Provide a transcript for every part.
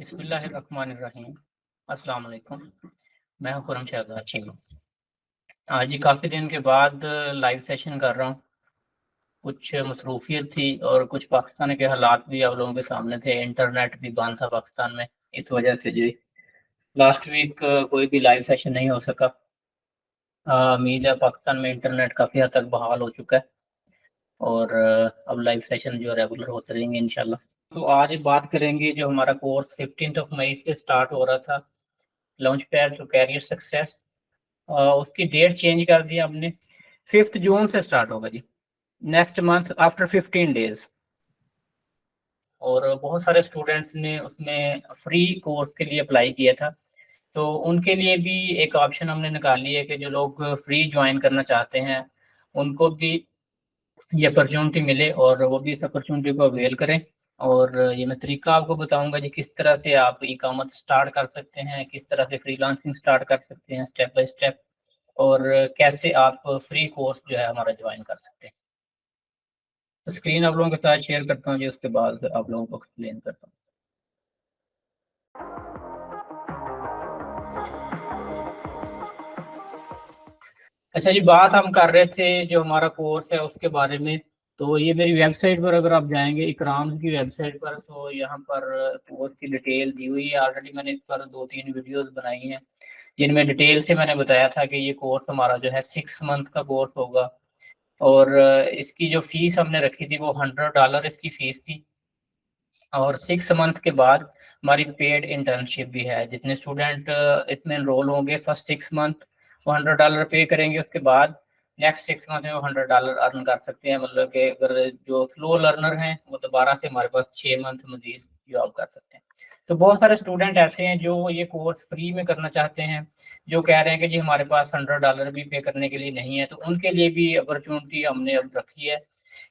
बिस्मिल्लाहिर्रहमानिर्रहीम। अस्सलाम वालेकुम। मैं हूं खुरम शहजाद चीमा। आज ही काफ़ी दिन के बाद लाइव सेशन कर रहा हूं। कुछ मसरूफियत थी और कुछ पाकिस्तान के हालात भी आप लोगों के सामने थे। इंटरनेट भी बंद था पाकिस्तान में, इस वजह से जी लास्ट वीक कोई भी लाइव सेशन नहीं हो सका। उम्मीद है पाकिस्तान में इंटरनेट काफ़ी हद तक बहाल हो चुका है और अब लाइव सेशन जो रेगुलर होते रहेंगे इंशाल्लाह। तो आज बात करेंगे जो हमारा कोर्स 15 मई से स्टार्ट हो रहा था, launch pad to career success. उसकी डेट चेंज कर दी हमने, 5 जून से स्टार्ट होगा जी, नेक्स्ट मंथ आफ्टर 15 डेज। और बहुत सारे स्टूडेंट्स ने उसमें फ्री कोर्स के लिए अप्लाई किया था, तो उनके लिए भी एक ऑप्शन हमने निकाली है कि जो लोग फ्री ज्वाइन करना चाहते हैं उनको भी ये अपॉर्चुनिटी मिले और वो भी इस अपॉर्चुनिटी को अवेल करें। और ये मैं तरीका आपको बताऊंगा जी, किस तरह से आप ई कॉमर्स स्टार्ट कर सकते हैं, किस तरह से फ्रीलांसिंग स्टार्ट कर सकते हैं स्टेप बाय स्टेप, और कैसे आप फ्री कोर्स जो है हमारा ज्वाइन कर सकते हैं। तो स्क्रीन आप लोगों के साथ शेयर करता हूँ जी, उसके बाद आप लोगों को एक्सप्लेन करता हूँ। अच्छा जी, बात हम कर रहे थे जो हमारा कोर्स है उसके बारे में। तो ये मेरी वेबसाइट पर अगर आप जाएंगे, इकराम की वेबसाइट पर, तो यहाँ पर कोर्स की डिटेल दी हुई है। ऑलरेडी मैंने इस पर 2-3 वीडियोस बनाई हैं जिनमें डिटेल से मैंने बताया था कि ये कोर्स हमारा जो है 6 मंथ का कोर्स होगा। और इसकी जो फीस हमने रखी थी वो $100 इसकी फीस थी। और 6 मंथ के बाद हमारी पेड इंटर्नशिप भी है। जितने स्टूडेंट इसमें एनरोल होंगे फर्स्ट 6 मंथ वो $100 पे करेंगे, उसके बाद नेक्स्ट 6 मंथ में वो $100 अर्न कर सकते हैं। मतलब कि अगर जो स्लो लर्नर हैं वो दोबारा से हमारे पास 6 मंथ मजीद जॉब कर सकते हैं। तो बहुत सारे स्टूडेंट ऐसे हैं जो ये कोर्स फ्री में करना चाहते हैं, जो कह रहे हैं कि जी हमारे पास $100 भी पे करने के लिए नहीं है। तो उनके लिए भी अपॉर्चुनिटी हमने अब रखी है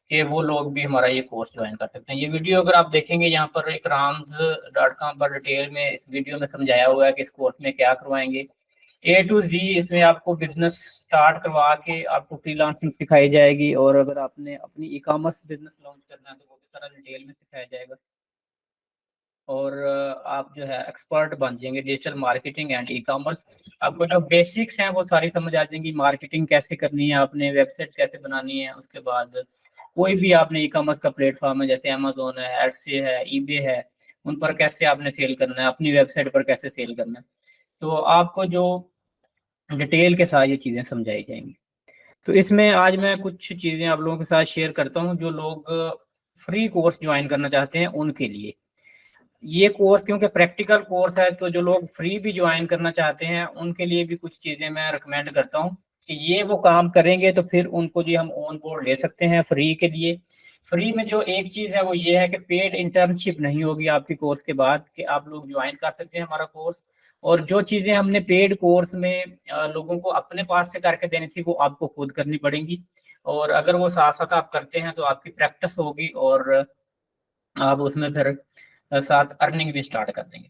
कि वो लोग भी हमारा ये कोर्स ज्वाइन कर सकते हैं। ये वीडियो अगर आप देखेंगे यहाँ पर ikrams.com पर डिटेल में इस वीडियो में समझाया हुआ है कि इस कोर्स में क्या करवाएंगे। ए टू जी इसमें आपको बिजनेस स्टार्ट करवा के आपको फ्रीलांसिंग सिखाई जाएगी, और अगर आपने अपनी ई कॉमर्स बिजनेस लॉन्च करना है तो वो भी सारा डिटेल में सिखाया जाएगा। और आप जो है एक्सपर्ट बन जाएंगे digital marketing and e commerce. आपको जो बेसिक्स हैं वो सारी समझ आ जाएंगी। मार्केटिंग कैसे करनी है, आपने वेबसाइट कैसे बनानी है, उसके बाद कोई भी आपने ई कॉमर्स का प्लेटफॉर्म है जैसे अमेजोन है, एडसे है, ईबे है, उन पर कैसे आपने सेल करना है, अपनी वेबसाइट पर कैसे सेल करना है। तो आपको जो डिटेल के साथ ये चीज़ें समझाई जाएंगी। तो इसमें आज मैं कुछ चीज़ें आप लोगों के साथ शेयर करता हूँ जो लोग फ्री कोर्स ज्वाइन करना चाहते हैं उनके लिए। ये कोर्स क्योंकि प्रैक्टिकल कोर्स है, तो जो लोग फ्री भी ज्वाइन करना चाहते हैं उनके लिए भी कुछ चीज़ें मैं रिकमेंड करता हूँ कि ये वो काम करेंगे तो फिर उनको जी हम ऑन बोर्ड ले सकते हैं फ्री के लिए। फ्री में जो एक चीज़ है वो ये है कि पेड इंटर्नशिप नहीं होगी आपके कोर्स के बाद, कि आप लोग ज्वाइन कर सकते हैं हमारा कोर्स। और जो चीज़ें हमने पेड कोर्स में लोगों को अपने पास से करके देनी थी वो आपको खुद करनी पड़ेंगी। और अगर वो साथ साथ आप करते हैं तो आपकी प्रैक्टिस होगी और आप उसमें फिर साथ अर्निंग भी स्टार्ट कर देंगे।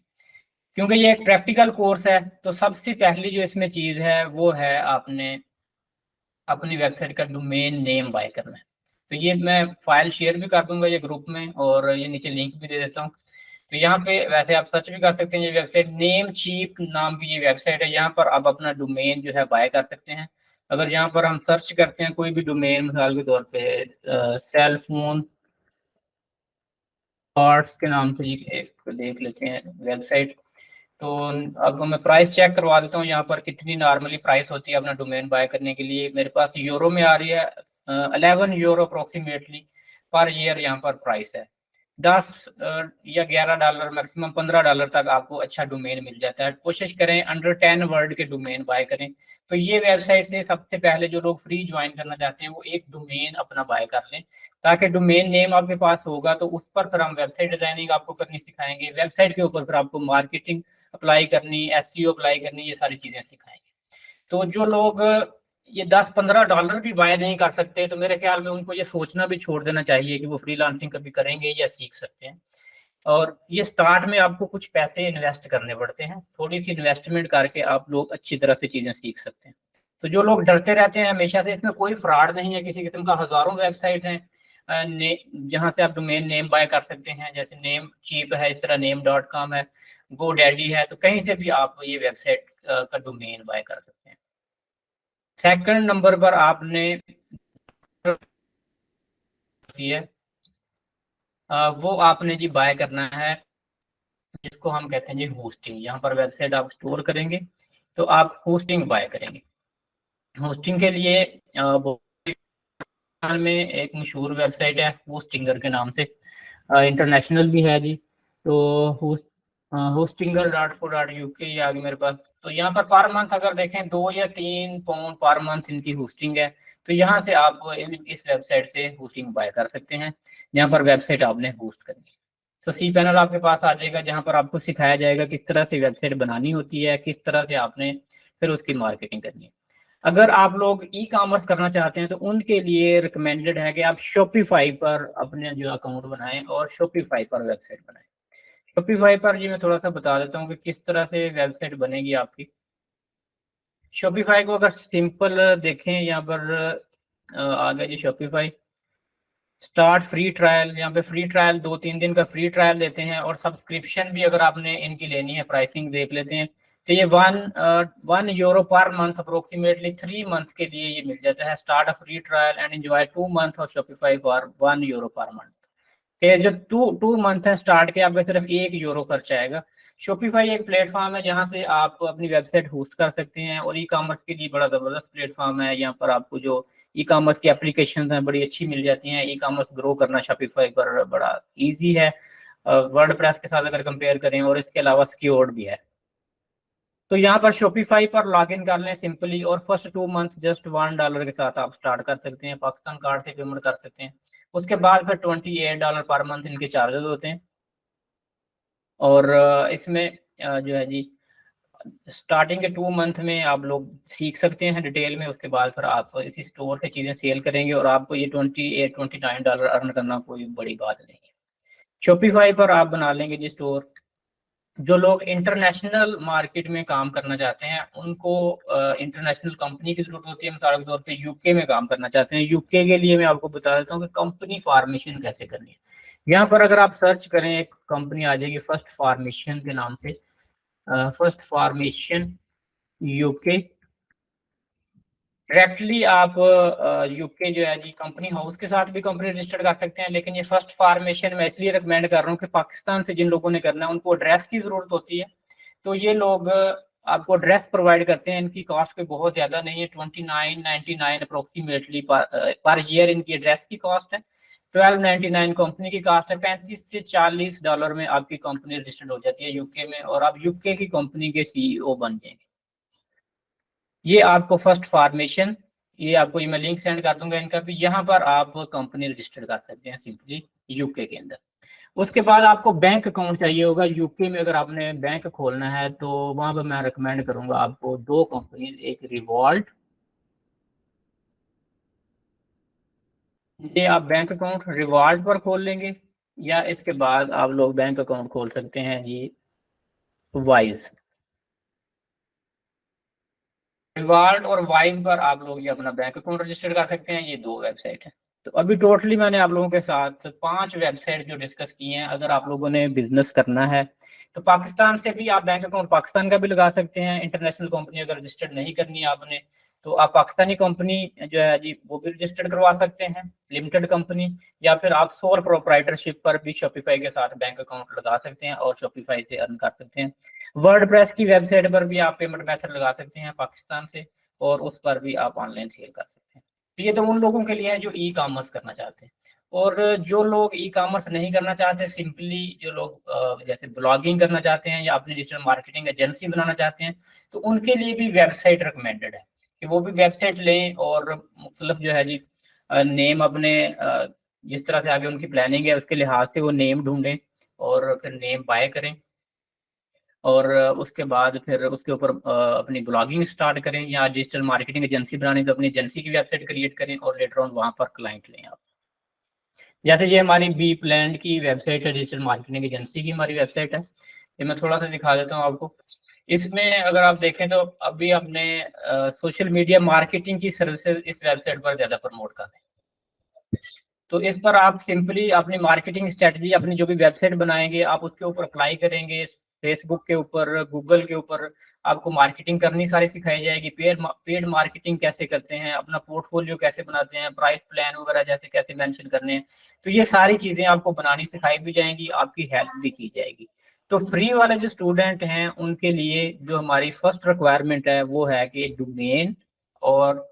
क्योंकि ये एक प्रैक्टिकल कोर्स है, तो सबसे पहली जो इसमें चीज़ है वो है आपने अपनी वेबसाइट का डोमेन नेम बाय करना है। तो ये मैं फाइल शेयर भी कर दूंगा ये ग्रुप में, और ये नीचे लिंक भी दे देता हूँ। तो यहाँ पे वैसे आप सर्च भी कर सकते हैं, ये वेबसाइट नेम चीप नाम की ये वेबसाइट है। यहाँ पर आप अपना डोमेन जो है बाय कर सकते हैं। अगर यहाँ पर हम सर्च करते हैं कोई भी डोमेन, मिसाल के तौर पे सेल फोन पार्ट्स के नाम से एक देख लेते हैं वेबसाइट। तो अब मैं प्राइस चेक करवा देता हूँ यहाँ पर कितनी नॉर्मली प्राइस होती है अपना डोमेन बाय करने के लिए। मेरे पास यूरो में आ रही है, 11 यूरो अप्रोक्सीमेटली पर ईयर यहाँ पर प्राइस है। 10 या 11 डॉलर, मैक्सिमम $15 तक आपको अच्छा डोमेन मिल जाता है। कोशिश करें अंडर 10 वर्ड के डोमेन बाय करें। तो ये वेबसाइट से सबसे पहले जो लोग फ्री ज्वाइन करना चाहते हैं वो एक डोमेन अपना बाय कर लें, ताकि डोमेन नेम आपके पास होगा तो उस पर फिर हम वेबसाइट डिजाइनिंग आपको करनी सिखाएंगे। वेबसाइट के ऊपर फिर आपको मार्केटिंग अप्लाई करनी, एसईओ अप्लाई करनी, ये सारी चीजें सिखाएंगे। तो जो लोग ये $10-15 भी बाय नहीं कर सकते, तो मेरे ख्याल में उनको ये सोचना भी छोड़ देना चाहिए कि वो फ्रीलांसिंग कभी करेंगे या सीख सकते हैं। और ये स्टार्ट में आपको कुछ पैसे इन्वेस्ट करने पड़ते हैं, थोड़ी सी इन्वेस्टमेंट करके आप लोग अच्छी तरह से चीजें सीख सकते हैं। तो जो लोग डरते रहते हैं हमेशा से, इसमें कोई फ्रॉड नहीं है किसी किस्म का। हजारों वेबसाइट हैं जहाँ से आप डोमेन नेम बाय कर सकते हैं, जैसे नेम चीप है, इस तरह name.com है, GoDaddy है, तो कहीं से भी आप ये वेबसाइट का डोमेन बाय कर सकते हैं। सेकंड नंबर पर आपने है वो आपने जी बाय करना है, जिसको हम कहते हैं जी होस्टिंग। यहाँ पर वेबसाइट आप स्टोर करेंगे तो आप होस्टिंग बाय करेंगे। होस्टिंग के लिए में एक मशहूर वेबसाइट है होस्टिंगर के नाम से, इंटरनेशनल भी है जी। तो hostinger.co.uk ये आ गई मेरे पास। तो यहाँ पर मंथ अगर देखें 2 या 3 पाउंड पर मंथ इनकी होस्टिंग है। तो यहाँ से आप इस वेबसाइट से होस्टिंग बाय कर सकते हैं, यहाँ पर वेबसाइट आपने होस्ट करनी है। तो सी पैनल आपके पास आ जाएगा, जहाँ पर आपको सिखाया जाएगा किस तरह से वेबसाइट बनानी होती है, किस तरह से आपने फिर उसकी मार्केटिंग करनी है। अगर आप लोग ई कॉमर्स करना चाहते हैं तो उनके लिए रिकमेंडेड है कि आप शॉपिफाई पर अपने जो अकाउंट बनाएं और शॉपिफाई पर वेबसाइट बनाएं। शॉपिफाई पर जी मैं थोड़ा सा बता देता हूँ कि किस तरह से वेबसाइट बनेगी आपकी। शॉपिफाई को अगर सिंपल देखें, यहाँ पर आ गया जी शॉपिफाई स्टार्ट फ्री ट्रायल। यहाँ पे फ्री ट्रायल 2-3 दिन का फ्री ट्रायल देते हैं, और सब्सक्रिप्शन भी अगर आपने इनकी लेनी है, प्राइसिंग देख लेते हैं तो ये €1 पर मंथ अप्रोक्सीमेटली 3 मंथ के लिए ये मिल जाता है। Start a free trial and enjoy 2 month of Shopify for €1 per month. के जो टू मंथ है स्टार्ट के, आपका सिर्फ €1 खर्च आएगा। शॉपिफाई एक प्लेटफॉर्म है जहां से आप अपनी वेबसाइट होस्ट कर सकते हैं, और ई कॉमर्स के लिए बड़ा ज़बरदस्त प्लेटफॉर्म है। यहाँ पर आपको जो ई कॉमर्स की एप्लीकेशन हैं बड़ी अच्छी मिल जाती हैं। ई कॉमर्स ग्रो करना शॉपिफाई पर बड़ा ईजी है, वर्डप्रेस के साथ अगर कंपेयर करें, और इसके अलावा सिक्योर्ड भी है। तो यहाँ पर शॉपिफाई पर लॉगिन कर लें सिंपली, और फर्स्ट 2 मंथ जस्ट $1 के साथ आप स्टार्ट कर सकते हैं, पाकिस्तान कार्ड से पेमेंट कर सकते हैं। उसके बाद फिर $28 पर मंथ इनके चार्जेस होते हैं। और इसमें जो है जी स्टार्टिंग के 2 मंथ में आप लोग सीख सकते हैं डिटेल में। उसके बाद फिर आप इसी स्टोर से चीज़ें सेल करेंगे, और आपको ये $28-29 अर्न करना कोई बड़ी बात नहीं है। शॉपिफाई पर आप बना लेंगे जी स्टोर। जो लोग इंटरनेशनल मार्केट में काम करना चाहते हैं उनको इंटरनेशनल कंपनी की जरूरत होती है। मिसाल के तौर पे यूके में काम करना चाहते हैं, यूके के लिए मैं आपको बता देता हूँ कि कंपनी फॉर्मेशन कैसे करनी है। यहाँ पर अगर आप सर्च करें, एक कंपनी आ जाएगी फर्स्ट फॉर्मेशन के नाम से, फर्स्ट फॉर्मेशन यूके। डायरेक्टली आप यूके जो है जी कंपनी हाउस के साथ भी कंपनी रजिस्टर्ड कर सकते हैं, लेकिन ये फर्स्ट फॉर्मेशन मैं इसलिए रिकमेंड कर रहा हूँ कि पाकिस्तान से जिन लोगों ने करना है उनको एड्रेस की जरूरत होती है। तो ये लोग आपको एड्रेस प्रोवाइड करते हैं। इनकी कॉस्ट कोई बहुत ज़्यादा नहीं है, 29.99 अप्रोक्सीमेटली पर ईयर इनकी एड्रेस की कॉस्ट है। 12.99 कंपनी की कॉस्ट है। $35 से $40 में आपकी कंपनी रजिस्टर्ड हो जाती है यूके में, और आप यूके की कंपनी के सीईओ बन जाएंगे। ये आपको फर्स्ट फॉर्मेशन, ये आपको मैं लिंक सेंड कर दूंगा इनका भी। यहाँ पर आप कंपनी रजिस्टर कर सकते हैं सिंपली यूके के अंदर। उसके बाद आपको बैंक अकाउंट चाहिए होगा यूके में। अगर आपने बैंक खोलना है तो वहां पर मैं रिकमेंड करूंगा आपको 2 कंपनी, एक रिवॉल्ट, ये आप बैंक अकाउंट रिवॉल्ट पर खोल लेंगे, या इसके बाद आप लोग बैंक अकाउंट खोल सकते हैं जी वाइज। रिवार्ड और वाइज पर आप लोग ये अपना बैंक अकाउंट रजिस्टर कर सकते हैं। ये 2 वेबसाइट है। तो अभी टोटली मैंने आप लोगों के साथ 5 वेबसाइट जो डिस्कस की हैं। अगर आप लोगों ने बिजनेस करना है तो पाकिस्तान से भी आप बैंक अकाउंट पाकिस्तान का भी लगा सकते हैं। इंटरनेशनल कंपनी अगर रजिस्टर्ड नहीं करनी है आपने, तो आप पाकिस्तानी कंपनी जो है जी वो भी रजिस्टर्ड करवा सकते हैं, लिमिटेड कंपनी। या फिर आप सोल प्रोप्राइटरशिप पर भी शॉपिफाई के साथ बैंक अकाउंट लगा सकते हैं और शॉपिफाई से अर्न कर सकते हैं। वर्डप्रेस की वेबसाइट पर भी आप पेमेंट मेथड लगा सकते हैं पाकिस्तान से, और उस पर भी आप ऑनलाइन सेल कर सकते हैं। तो ये तो उन लोगों के लिए है जो ई कॉमर्स करना चाहते हैं। और जो लोग ई कॉमर्स नहीं करना चाहते, सिंपली जो लोग जैसे ब्लॉगिंग करना चाहते हैं या अपनी डिजिटल मार्केटिंग एजेंसी बनाना चाहते हैं, तो उनके लिए भी वेबसाइट रिकमेंडेड है कि वो भी वेबसाइट लें, और मुख्तलिफ जो है जी नेम अपने जिस तरह से आगे उनकी प्लानिंग है उसके लिहाज से वो नेम ढूंढें, और फिर नेम बाय करें, और उसके बाद फिर उसके ऊपर अपनी ब्लॉगिंग स्टार्ट करें, या डिजिटल मार्केटिंग एजेंसी बनानी तो अपनी एजेंसी की वेबसाइट क्रिएट करें, और लेटर ऑन वहाँ पर क्लाइंट लें आप। जैसे ये हमारी बी प्लान की वेबसाइट है, डिजिटल मार्केटिंग एजेंसी की हमारी वेबसाइट है। ये मैं थोड़ा सा दिखा देता हूँ आपको। इसमें अगर आप देखें तो अभी हमने सोशल मीडिया मार्केटिंग की सर्विसेज इस वेबसाइट पर ज़्यादा प्रमोट कर रहे हैं। तो इस पर आप सिंपली अपनी मार्केटिंग स्ट्रेटजी, अपनी जो भी वेबसाइट बनाएंगे आप उसके ऊपर अप्लाई करेंगे, फेसबुक के ऊपर, गूगल के ऊपर आपको मार्केटिंग करनी सारी सिखाई जाएगी। पेड मार्केटिंग कैसे करते हैं, अपना पोर्टफोलियो कैसे बनाते हैं, प्राइस प्लान वगैरह जैसे कैसे मेंशन करने हैं, तो ये सारी चीजें आपको बनानी सिखाई भी जाएंगी, आपकी हेल्प भी की जाएगी। तो फ्री वाले जो स्टूडेंट हैं उनके लिए जो हमारी फर्स्ट रिक्वायरमेंट है वो है कि डोमेन और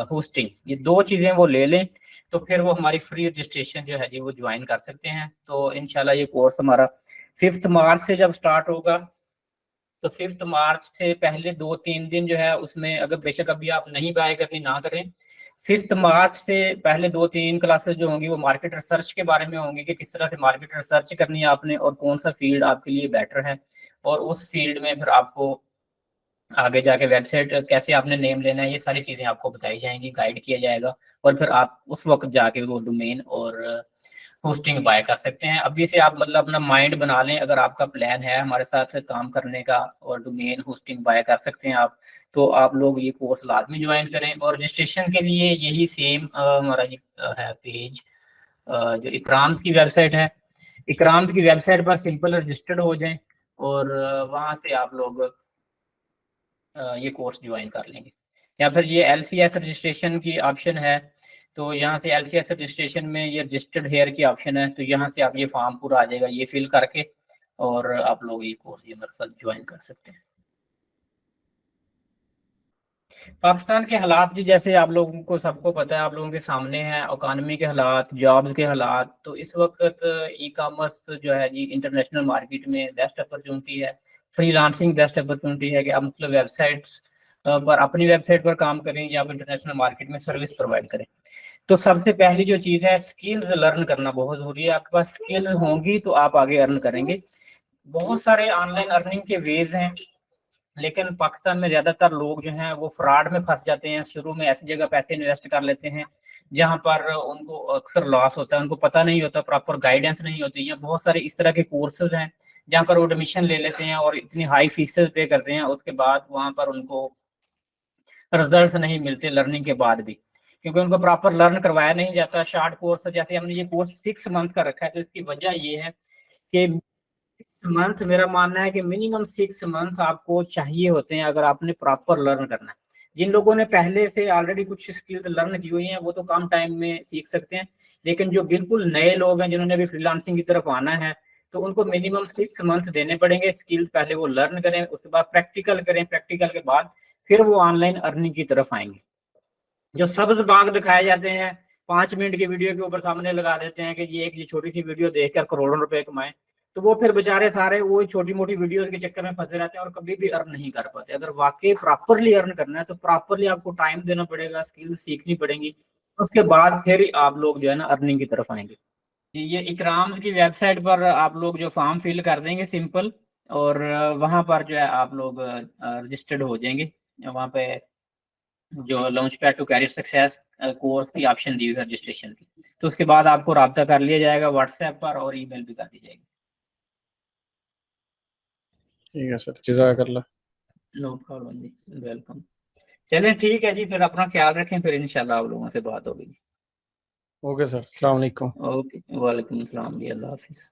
होस्टिंग, ये दो चीजें वो ले लें, तो फिर वो हमारी फ्री रजिस्ट्रेशन जो है जी वो ज्वाइन कर सकते हैं। तो इंशाल्लाह ये कोर्स हमारा 5 मार्च से जब स्टार्ट होगा, तो 5 मार्च से पहले 2-3 दिन जो है उसमें, अगर बेशक अभी आप नहीं बाय करनी ना करें, 5 मार्च से पहले 2-3 क्लासेस जो होंगी वो मार्केट रिसर्च के बारे में होंगी कि किस तरह से मार्केट रिसर्च करनी है आपने और कौन सा फील्ड आपके लिए बेटर है, और उस फील्ड में फिर आपको आगे जाके वेबसाइट कैसे आपने नेम लेना है, ये सारी चीजें आपको बताई जाएंगी, गाइड किया जाएगा, और फिर आप उस वक्त जाके वो डोमेन और होस्टिंग बाय कर सकते हैं। अभी से आप मतलब अपना माइंड बना लें, अगर आपका प्लान है हमारे साथ काम करने का और डोमेन होस्टिंग बाय कर सकते हैं आप, तो आप लोग ये कोर्स लाजमी ज्वाइन करें। और रजिस्ट्रेशन के लिए यही सेम हमारा है पेज, जो इकराम्स की वेबसाइट है, इकराम्स की वेबसाइट पर सिंपल रजिस्टर्ड हो जाएं और वहाँ से आप लोग ये कोर्स ज्वाइन कर लेंगे। या फिर ये LCS रजिस्ट्रेशन की ऑप्शन है, तो यहाँ से LCS रजिस्ट्रेशन में ये रजिस्टर्ड हेयर की ऑप्शन है, तो यहाँ से आप ये फॉर्म पूरा आ जाएगा, ये फिल करके और आप लोग ये कोर्स ये मेरे साथ ज्वाइन कर सकते हैं। पाकिस्तान के हालात जी जैसे आप लोगों को सबको पता है, आप लोगों के सामने है, इकानमी के हालात, जॉब्स के हालात। तो इस वक्त ई कॉमर्स जो है जी इंटरनेशनल मार्केट में बेस्ट अपॉर्चुनिटी है, फ्रीलांसिंग बेस्ट अपॉर्चुनिटी है कि आप मतलब वेबसाइट्स पर, अपनी वेबसाइट पर काम करें या आप इंटरनेशनल मार्केट में सर्विस प्रोवाइड करें। तो सबसे पहली जो चीज़ है, स्किल्स लर्न करना बहुत ज़रूरी है। आपके पास स्किल होंगी तो आप आगे अर्न करेंगे। बहुत सारे ऑनलाइन अर्निंग के वेज हैं, लेकिन पाकिस्तान में ज्यादातर लोग जो हैं वो फ्रॉड में फंस जाते हैं। शुरू में ऐसी जगह पैसे इन्वेस्ट कर लेते हैं जहां पर उनको अक्सर लॉस होता है, उनको पता नहीं होता, प्रॉपर गाइडेंस नहीं होती है। बहुत सारे इस तरह के कोर्सेज हैं जहां पर वो एडमिशन ले लेते हैं और इतनी हाई फीसेस पे करते हैं, उसके बाद वहां पर उनको रिजल्ट नहीं मिलते लर्निंग के बाद भी, क्योंकि उनको प्रॉपर लर्न करवाया नहीं जाता। शॉर्ट कोर्स, जैसे हमने ये कोर्स 6 मंथ का रखा है, तो इसकी वजह ये है कि मंथ, मेरा मानना है कि मिनिमम 6 मंथ आपको चाहिए होते हैं अगर आपने प्रॉपर लर्न करना है। जिन लोगों ने पहले से ऑलरेडी कुछ स्किल्स लर्न की हुई हैं वो तो कम टाइम में सीख सकते हैं, लेकिन जो बिल्कुल नए लोग हैं जिन्होंने अभी फ्रीलांसिंग की तरफ आना है, तो उनको मिनिमम 6 मंथ देने पड़ेंगे। स्किल पहले वो लर्न करें, उसके बाद प्रैक्टिकल करें, प्रैक्टिकल के बाद फिर वो ऑनलाइन अर्निंग की तरफ आएंगे। जो सब्ज बाग दिखाए जाते हैं 5 मिनट की वीडियो के ऊपर सामने लगा देते हैं कि ये छोटी सी वीडियो देखकर करोड़ों रुपए कमाए, तो वो फिर बेचारे सारे वो छोटी मोटी वीडियोस के चक्कर में फंसे रहते हैं और कभी भी अर्न नहीं कर पाते। अगर वाकई प्रॉपरली अर्न करना है तो प्रॉपरली आपको टाइम देना पड़ेगा, स्किल सीखनी पड़ेगी, उसके बाद फिर आप लोग जो है ना अर्निंग की तरफ आएंगे। ये इकराम की वेबसाइट पर आप लोग जो फॉर्म फिल कर देंगे सिंपल, और वहां पर जो है आप लोग रजिस्टर्ड हो जाएंगे। वहां पे जो launch pad to career success course की ऑप्शन दी हुई है रजिस्ट्रेशन की, तो उसके बाद आपको राब्ता कर लिया जाएगा व्हाट्सएप पर और ईमेल भी कर दी जाएगी। ठीक है सर, जज़ाकल्लाह। नो प्रॉब्लम जी, वेलकम। चलें ठीक है जी, फिर अपना ख्याल रखें, फिर इंशाल्लाह आप लोगों से बात होगी। ओके सर, अस्सलाम वालेकुम। ओके, वालेकुम अस्सलाम जी, अल्लाह हाफिज़।